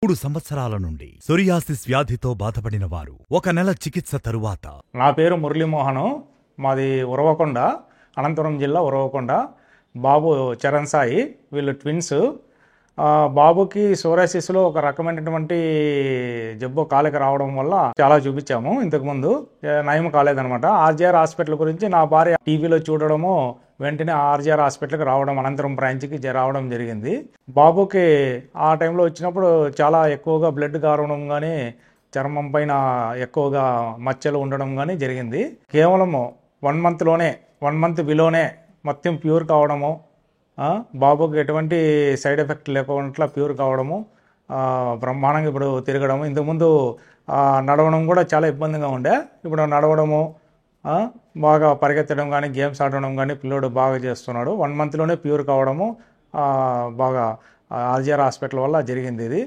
3 సంవత్సరాల నుండి సోరియాసిస్ వ్యాధితో బాధపడిన వారు 1 నెల చికిత్స తరువాత. నా పేరు మురళీమోహన్, మాది ఉరవకొండ, అనంతపురం జిల్లా ఉరవకొండ. బాబు చరణ్ సాయి, వీళ్ళు ట్విన్స్. బాబుకి సోరియాసిస్లో ఒక రకమైనటువంటి జబ్బు కాలికి రావడం వల్ల చాలా చూపించాము, ఇంతకుముందు నయం కాలేదనమాట. ఆర్జీఆర్ హాస్పిటల్ గురించి నా భార్య టీవీలో చూడడము, వెంటనే ఆర్జీఆర్ హాస్పిటల్కి రావడం, అనంతరం బ్రాంచ్కి రావడం జరిగింది. బాబుకి ఆ టైంలో వచ్చినప్పుడు చాలా ఎక్కువగా బ్లడ్ కారడం కానీ, చర్మం పైన ఎక్కువగా మచ్చలు ఉండడం కానీ జరిగింది. కేవలము 1 మంత్ బిలోనే మొత్తం ప్యూర్ కావడము, బాబుకి ఎటువంటి సైడ్ ఎఫెక్ట్ లేకుండా ప్యూర్ కావడము, బ్రహ్మాండంగా ఇప్పుడు తిరగడము. ఇంతకుముందు నడవడం కూడా చాలా ఇబ్బందిగా ఉండే, ఇప్పుడు నడవడము, బాగా పరిగెత్తడం కానీ, గేమ్స్ ఆడడం కానీ పిల్లోడు బాగా చేస్తున్నాడు. 1 మంత్లోనే ప్యూర్ కావడము బాగా ఆర్జీఆర్ హాస్పిటల్ వల్ల జరిగింది ఇది.